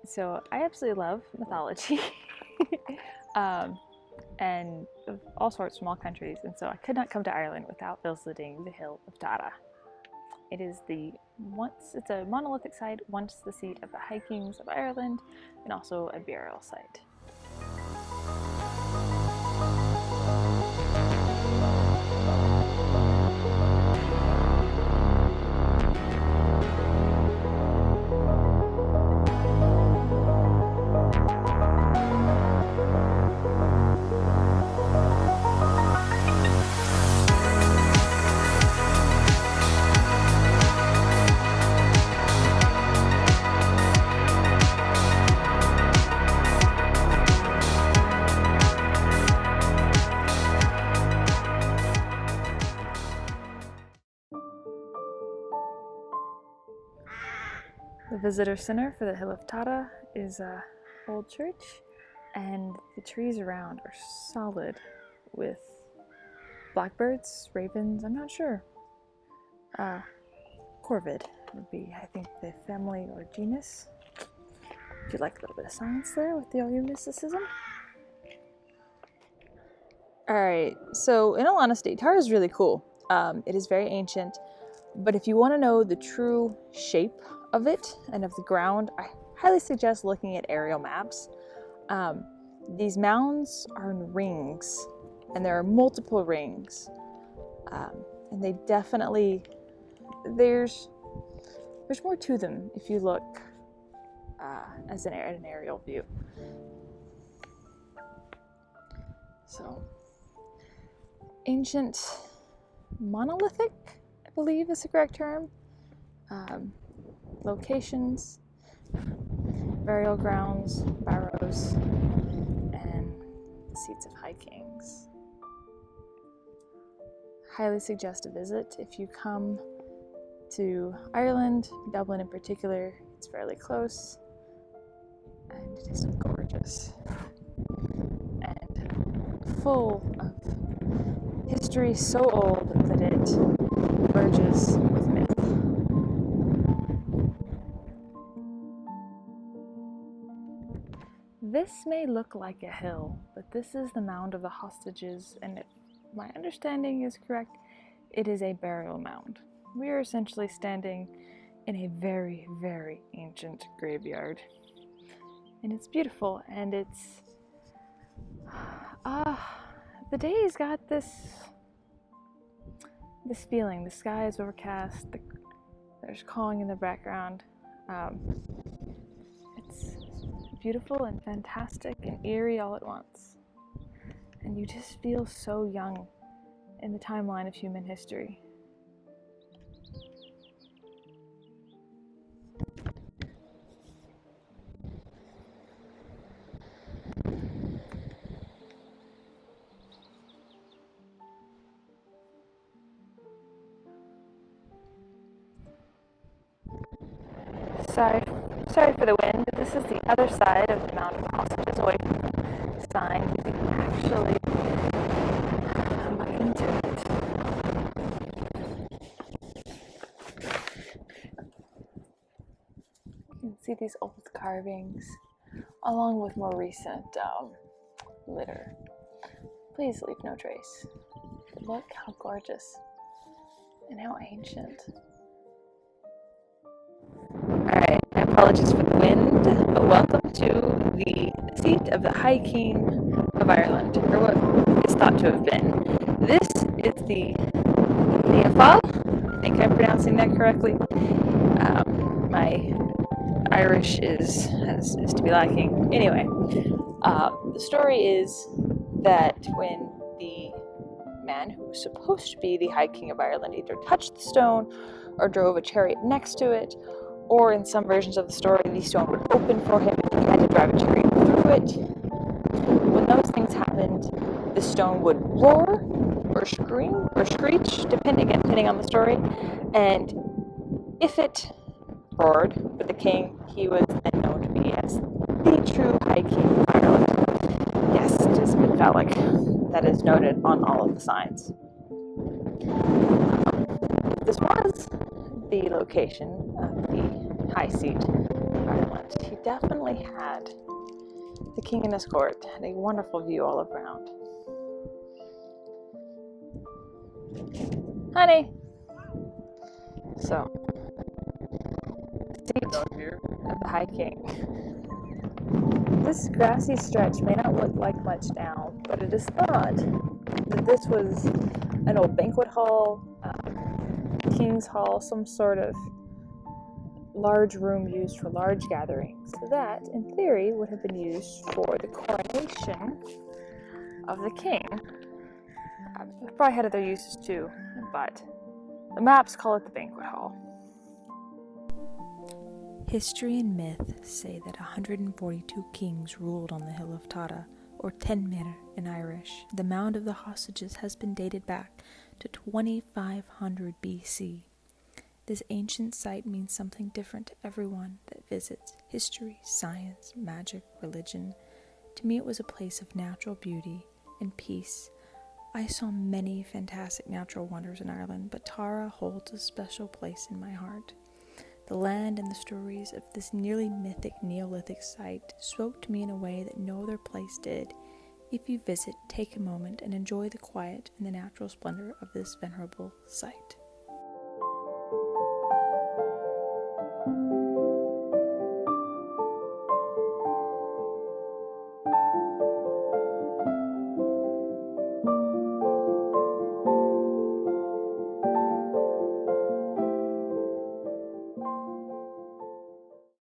So I absolutely love mythology and of all sorts from all countries, and so I could not come to Ireland without visiting the Hill of Tara. It is it's a monolithic site, once the seat of the High Kings of Ireland, and also a burial site. The visitor center for the Hill of Tara is a old church, and the trees around are solid with blackbirds, ravens, I'm not sure. Corvid would be, I think, the family or genus. If you like a little bit of science there with the all your mysticism. Alright, so in all honesty, Tara is really cool. It is very ancient, but if you want to know the true shape of it and of the ground, I highly suggest looking at aerial maps. These mounds are in rings, and there are multiple rings, and they definitely, there's more to them if you look as an aerial view. So, ancient monolithic, I believe is the correct term. Locations, burial grounds, barrows, and the seats of High Kings. Highly suggest a visit if you come to Ireland, Dublin in particular. It's fairly close, and it is gorgeous and full of history so old that it merges with myth. This may look like a hill, but this is the mound of the hostages, and if my understanding is correct, it is a burial mound. We are essentially standing in a very, very ancient graveyard. And it's beautiful, and it's... the day's got this feeling. The sky is overcast, there's calling in the background. It's beautiful and fantastic and eerie all at once. And you just feel so young in the timeline of human history. Sorry for the wind. This is the other side of the Mound of the Hostages, away from the sign. You can actually look into it. You can see these old carvings, along with more recent litter. Please leave no trace. Look how gorgeous and how ancient. Alright, my apologies for the wind, but welcome to the seat of the High King of Ireland, or what is thought to have been. This is the Neolithic. I think I'm pronouncing that correctly. My Irish is to be lacking. Anyway, the story is that when the man who was supposed to be the High King of Ireland either touched the stone or drove a chariot next to it, or in some versions of the story, the stone would open for him and he had to drive a chariot through it. When those things happened, the stone would roar or scream or screech, depending on the story. And if it roared for the king, he was then known to be as the true High King of Ireland. Yes, it is a bit phallic. That is noted on all of the signs. This was the location of the high seat of Ireland. but he definitely had, the king and his court had a wonderful view all around. Honey! So, seat of the High King. This grassy stretch may not look like much now, but it is thought that this was an old banquet hall, king's hall, some sort of large room used for large gatherings. That, in theory, would have been used for the coronation of the king. It probably had other uses too, but the maps call it the banquet hall. History and myth say that 142 kings ruled on the hill of Tara, or Tenmir in Irish. The mound of the hostages has been dated back to 2500 BC. This ancient site means something different to everyone that visits: history, science, magic, religion. To me, it was a place of natural beauty and peace. I saw many fantastic natural wonders in Ireland, but Tara holds a special place in my heart. The land and the stories of this nearly mythic Neolithic site spoke to me in a way that no other place did. If you visit, take a moment and enjoy the quiet and the natural splendor of this venerable site.